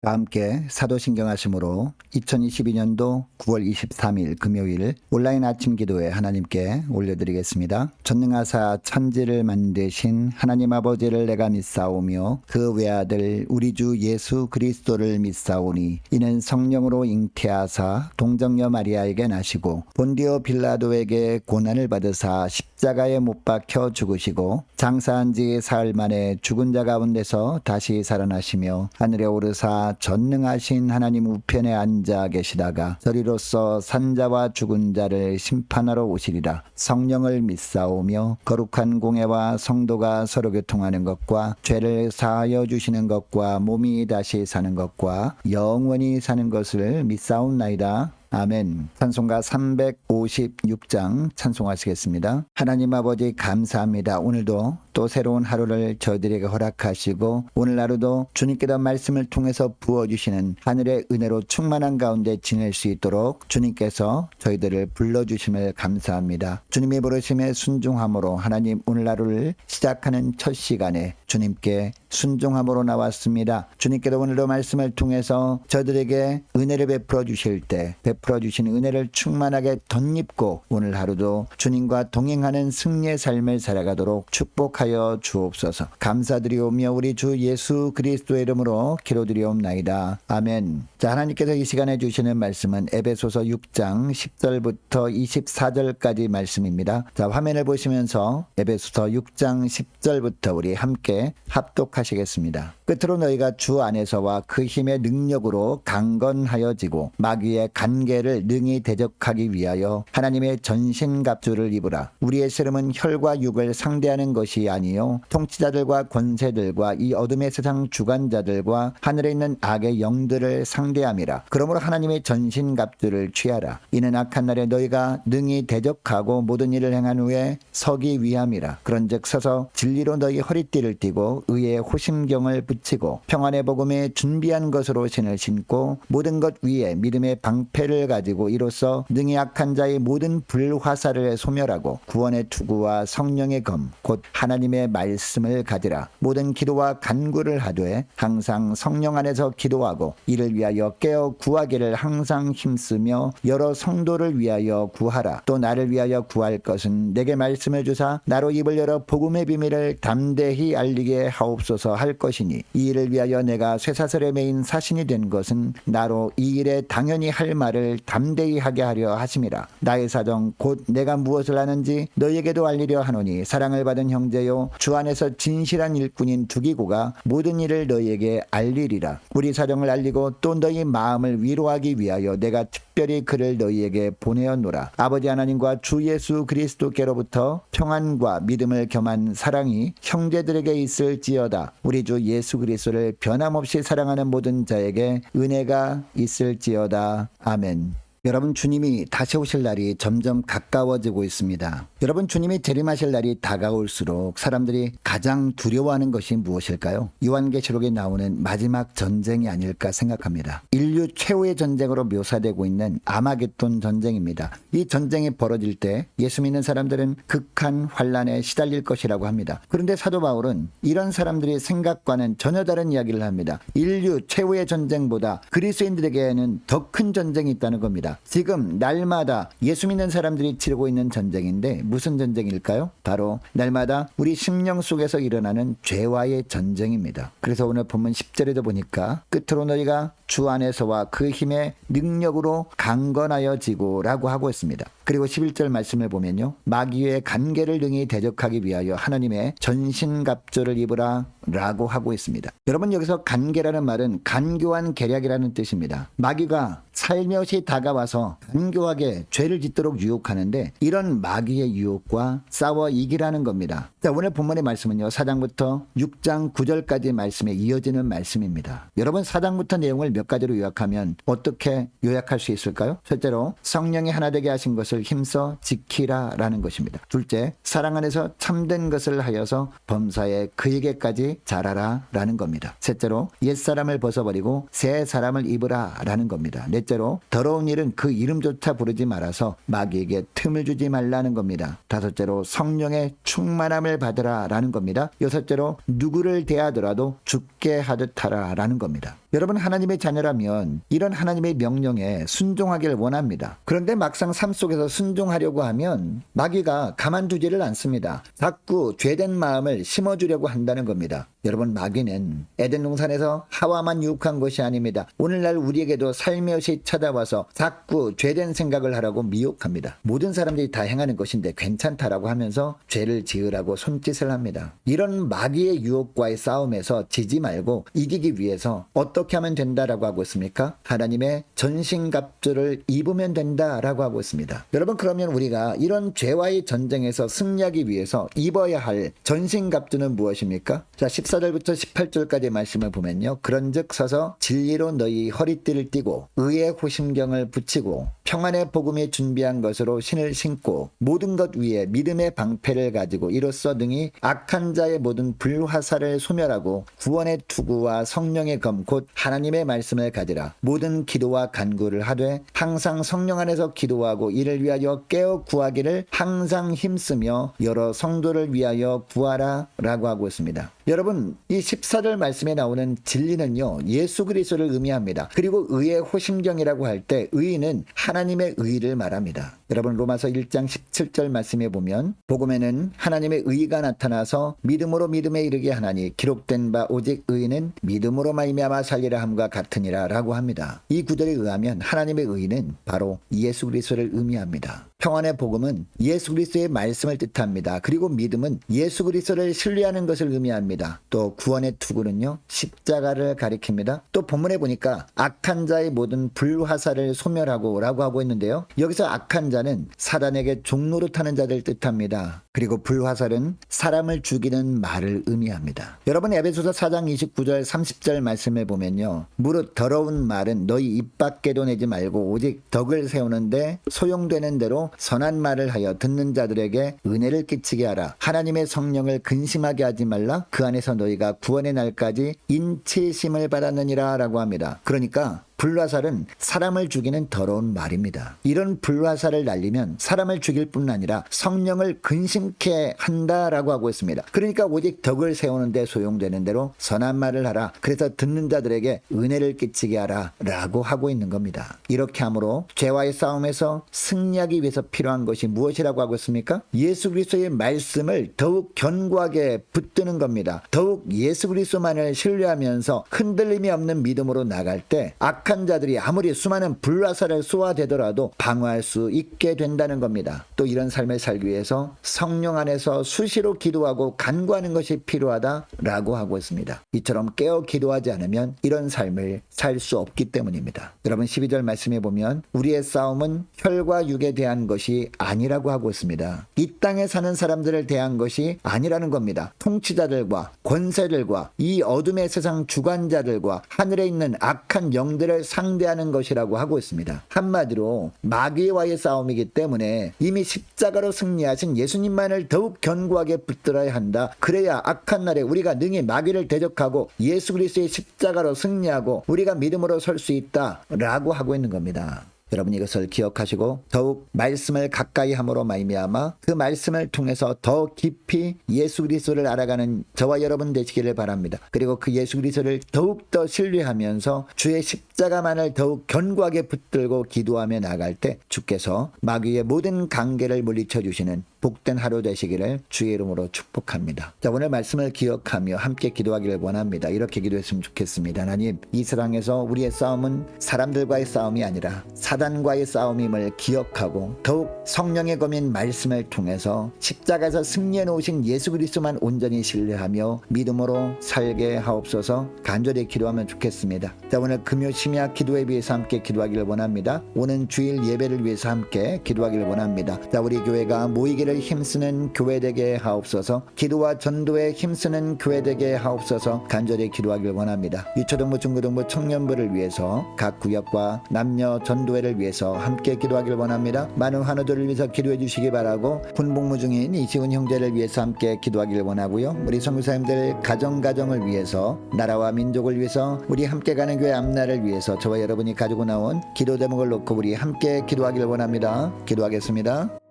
함께 사도신경 하심으로 2022년도 9월 23일 금요일 온라인 아침 기도에 하나님께 올려드리겠습니다. 전능하사 천지를 만드신 하나님 아버지를 내가 믿사오며 그 외아들 우리 주 예수 그리스도를 믿사오니 이는 성령으로 잉태하사 동정녀 마리아에게 나시고 본디오 빌라도에게 고난을 받으사 십자가에 못 박혀 죽으시고 장사한 지 사흘 만에 죽은 자 가운데서 다시 살아나시며 하늘에 오르사 전능하신 하나님 우편에 앉아 계시다가 저리로서 산자와 죽은 자를 심판하러 오시리라. 성령을 믿사오며 거룩한 공예와 성도가 서로 교통하는 것과 죄를 사하여 주시는 것과 몸이 다시 사는 것과 영원히 사는 것을 믿사옵나이다. 아멘. 찬송가 356장 찬송하시겠습니다. 하나님 아버지 감사합니다. 오늘도 또 새로운 하루를 저희들에게 허락하시고 오늘 하루도 주님께서 말씀을 통해서 부어주시는 하늘의 은혜로 충만한 가운데 지낼 수 있도록 주님께서 저희들을 불러주심을 감사합니다. 주님의 부르심에 순종함으로 하나님 오늘 하루를 시작하는 첫 시간에 주님께 순종함으로 나왔습니다. 주님께서 오늘도 말씀을 통해서 저희들에게 은혜를 베풀어 주실 때 베풀어 주신 은혜를 충만하게 덧입고 오늘 하루도 주님과 동행하는 승리의 삶을 살아가도록 축복하여 주옵소서. 감사드리오며 우리 주 예수 그리스도의 이름으로 기도드리옵나이다. 아멘. 자, 하나님께서 이 시간에 주시는 말씀은 에베소서 6장 10절부터 24절까지 말씀입니다. 자, 화면을 보시면서 에베소서 6장 10절부터 우리 함께 합독하시겠습니다. 끝으로 너희가 주 안에서와 그 힘의 능력으로 강건하여지고 마귀의 간계를 능히 대적하기 위하여 하나님의 전신갑주를 입으라. 우리의 씨름은 혈과 육을 상대하는 것이 아니요 통치자들과 권세들과 이 어둠의 세상 주관자들과 하늘에 있는 악의 영들을 상대함이라. 그러므로 하나님의 전신갑주를 취하라. 이는 악한 날에 너희가 능히 대적하고 모든 일을 행한 후에 서기 위함이라. 그런즉 서서 진리로 너희 허리띠를 띠고 의의 호심경을 붙이고 평안의 복음에 준비한 것으로 신을 신고 모든 것 위에 믿음의 방패를 가지고 이로써 능히 악한 자의 모든 불화살을 소멸하고 구원의 투구와 성령의 검 곧 하나님의 말씀을 가지라. 모든 기도와 간구를 하되 항상 성령 안에서 기도하고 이를 위하여 깨어 구하기를 항상 힘쓰며 여러 성도를 위하여 구하라. 또 나를 위하여 구할 것은 내게 말씀을 주사 나로 입을 열어 복음의 비밀을 담대히 알리게 하옵소서 할 것이니 이 일을 위하여 내가 쇠사슬에 매인 사신이 된 것은 나로 이 일에 당연히 할 말을 담대히 하게 하려 하심이라. 나의 사정 곧 내가 무엇을 하는지 너희에게도 알리려 하노니 사랑을 받은 형제요 주 안에서 진실한 일꾼인 두기고가 모든 일을 너희에게 알리리라. 우리 사정을 알리고 또 너희 마음을 위로하기 위하여 내가 특별히 그를 너희에게 보내었노라. 아버지 하나님과 주 예수 그리스도께로부터 평안과 믿음을 겸한 사랑이 형제들에게 있을지어다. 우리 주 예수 그리스도를 변함없이 사랑하는 모든 자에게 은혜가 있을지어다. 아멘. 여러분, 주님이 다시 오실 날이 점점 가까워지고 있습니다. 여러분, 주님이 재림하실 날이 다가올수록 사람들이 가장 두려워하는 것이 무엇일까요? 요한계시록에 나오는 마지막 전쟁이 아닐까 생각합니다. 인류 최후의 전쟁으로 묘사되고 있는 아마겟돈 전쟁입니다. 이 전쟁이 벌어질 때 예수 믿는 사람들은 극한 환난에 시달릴 것이라고 합니다. 그런데 사도 바울은 이런 사람들의 생각과는 전혀 다른 이야기를 합니다. 인류 최후의 전쟁보다 그리스도인들에게는 더 큰 전쟁이 있다는 겁니다. 지금 날마다 예수 믿는 사람들이 치르고 있는 전쟁인데 무슨 전쟁일까요? 바로 날마다 우리 심령 속에서 일어나는 죄와의 전쟁입니다. 그래서 오늘 본문 10절에도 보니까 끝으로 너희가 주 안에서와 그 힘의 능력으로 강건하여지고 라고 하고 있습니다. 그리고 11절 말씀을 보면요, 마귀의 간계를 능히 대적하기 위하여 하나님의 전신갑주를 입으라 라고 하고 있습니다. 여러분, 여기서 간계라는 말은 간교한 계략이라는 뜻입니다. 마귀가 살며시 다가와서 간교하게 죄를 짓도록 유혹하는데 이런 마귀의 유혹과 싸워 이기라는 겁니다. 자, 오늘 본문의 말씀은요 4장부터 6장 9절까지 말씀에 이어지는 말씀입니다. 여러분, 4장부터 내용을 몇 몇 가지로 요약하면 어떻게 요약할 수 있을까요? 첫째로 성령이 하나 되게 하신 것을 힘써 지키라 라는 것입니다. 둘째, 사랑 안에서 참된 것을 하여서 범사에 그에게까지 자라라 라는 겁니다. 셋째로 옛사람을 벗어버리고 새 사람을 입으라 라는 겁니다. 넷째로 더러운 일은 그 이름조차 부르지 말아서 마귀에게 틈을 주지 말라는 겁니다. 다섯째로 성령의 충만함을 받으라 라는 겁니다. 여섯째로 누구를 대하더라도 죽게 하듯 하라 라는 겁니다. 여러분, 하나님의 자녀라면 이런 하나님의 명령에 순종하기를 원합니다. 그런데 막상 삶 속에서 순종하려고 하면 마귀가 가만두지를 않습니다. 자꾸 죄된 마음을 심어주려고 한다는 겁니다. 여러분, 마귀는 에덴 동산에서 하와만 유혹한 것이 아닙니다. 오늘날 우리에게도 살며시 찾아와서 자꾸 죄된 생각을 하라고 미혹합니다. 모든 사람들이 다 행하는 것인데 괜찮다라고 하면서 죄를 지으라고 손짓을 합니다. 이런 마귀의 유혹과의 싸움에서 지지 말고 이기기 위해서 어떻게 하면 된다라고 하고 있습니까? 하나님의 전신갑주를 입으면 된다라고 하고 있습니다. 여러분, 그러면 우리가 이런 죄와의 전쟁에서 승리하기 위해서 입어야 할 전신갑주는 무엇입니까? 자, 14절부터 18절까지 말씀을 보면요. 그런즉 서서 진리로 너희 허리띠를 띠고 의의 호심경을 붙이고 평안의 복음이 준비한 것으로 신을 신고 모든 것 위에 믿음의 방패를 가지고 이로써 등이 악한 자의 모든 불화살을 소멸하고 구원의 투구와 성령의 검 곧 하나님의 말씀을 가지라. 모든 기도와 간구를 하되 항상 성령 안에서 기도하고 이를 위하여 깨어 구하기를 항상 힘쓰며 여러 성도를 위하여 구하라 라고 하고 있습니다. 여러분, 이 14절 말씀에 나오는 진리는요, 예수 그리스도를 의미합니다. 그리고 의의 호심경이라고 할 때 의는 하나님의 의를 말합니다. 여러분, 로마서 1장 17절 말씀에 보면 복음에는 하나님의 의가 나타나서 믿음으로 믿음에 이르게 하나니 기록된 바 오직 의는 믿음으로 말미암아 살리라 함과 같으니라 라고 합니다. 이 구절에 의하면 하나님의 의는 바로 예수 그리스도를 의미합니다. 평안의 복음은 예수 그리스도의 말씀을 뜻합니다. 그리고 믿음은 예수 그리스도를 신뢰하는 것을 의미합니다. 또 구원의 투구는요, 십자가를 가리킵니다. 또 본문에 보니까 악한 자의 모든 불화살을 소멸하고 라고 하고 있는데요. 여기서 악한 자는 사단에게 종노릇하는 자들 뜻합니다. 그리고 불화살은 사람을 죽이는 말을 의미합니다. 여러분, 에베소서 4장 29절 30절 말씀을 보면요. 무릇 더러운 말은 너희 입 밖에도 내지 말고 오직 덕을 세우는데 소용되는 대로 선한 말을 하여 듣는 자들에게 은혜를 끼치게 하라. 하나님의 성령을 근심하게 하지 말라. 그 안에서 너희가 구원의 날까지 인치심을 받았느니라 라고 합니다. 그러니까 불화살은 사람을 죽이는 더러운 말입니다. 이런 불화살을 날리면 사람을 죽일 뿐 아니라 성령을 근심케 한다라고 하고 있습니다. 그러니까 오직 덕을 세우는데 소용되는 대로 선한 말을 하라. 그래서 듣는 자들에게 은혜를 끼치게 하라 라고 하고 있는 겁니다. 이렇게 함으로 죄와의 싸움에서 승리하기 위해서 필요한 것이 무엇이라고 하고 있습니까? 예수 그리스도의 말씀을 더욱 견고하게 붙드는 겁니다. 더욱 예수 그리스도만을 신뢰하면서 흔들림이 없는 믿음으로 나갈 때 악한 자들이 아무리 수많은 불화살을 쏘아대더라도 방어할 수 있게 된다는 겁니다. 또 이런 삶을 살기 위해서 성령 안에서 수시로 기도하고 간구하는 것이 필요하다라고 하고 있습니다. 이처럼 깨어 기도하지 않으면 이런 삶을 살 수 없기 때문입니다. 여러분, 12절 말씀에 보면 우리의 싸움은 혈과 육에 대한 것이 아니라고 하고 있습니다. 이 땅에 사는 사람들을 대한 것이 아니라는 겁니다. 통치자들과 권세들과 이 어둠의 세상 주관자들과 하늘에 있는 악한 영들을 상대하는 것이라고 하고 있습니다. 한마디로 마귀와의 싸움이기 때문에 이미 십자가로 승리하신 예수님만을 더욱 견고하게 붙들어야 한다. 그래야 악한 날에 우리가 능히 마귀를 대적하고 예수 그리스도의 십자가로 승리하고 우리가 믿음으로 설 수 있다라고 하고 있는 겁니다. 여러분, 이것을 기억하시고 더욱 말씀을 가까이 함으로 말미암아 그 말씀을 통해서 더 깊이 예수 그리스도를 알아가는 저와 여러분 되시기를 바랍니다. 그리고 그 예수 그리스도를 더욱더 신뢰하면서 주의 십자가만을 더욱 견고하게 붙들고 기도하며 나갈 때 주께서 마귀의 모든 관계를 물리쳐 주시는 복된 하루 되시기를 주의 이름으로 축복합니다. 자, 오늘 말씀을 기억하며 함께 기도하기를 원합니다. 이렇게 기도했으면 좋겠습니다. 하나님, 이 세상에서 우리의 싸움은 사람들과의 싸움이 아니라 사단과의 싸움임을 기억하고 더욱 성령의 검인 말씀을 통해서 십자가에서 승리해 놓으신 예수 그리스도만 온전히 신뢰하며 믿음으로 살게 하옵소서. 간절히 기도하면 좋겠습니다. 자, 오늘 금요 심야 심야 기도에 위해서 함께 기도하기를 원합니다. 오는 주일 예배를 위해서 함께 기도하기를 원합니다. 자, 우리 교회가 모이기를 힘쓰는 교회 되게 하옵소서. 기도와 전도에 힘쓰는 교회 되게 하옵소서. 간절히 기도하기를 원합니다. 유초등부, 중고등부, 청년부를 위해서 각 구역과 남녀 전도회를 위해서 함께 기도하기를 원합니다. 많은 환우들을 위해서 기도해 주시기 바라고, 군복무 중인 이시훈 형제를 위해서 함께 기도하기를 원하고요. 우리 선교사님들 가정을 위해서, 나라와 민족을 위해서, 우리 함께 가는 교회 앞날을 위해서 저와 여러분이 가지고 나온 기도 제목을 놓고 우리 함께 기도하기를 원합니다. 기도하겠습니다.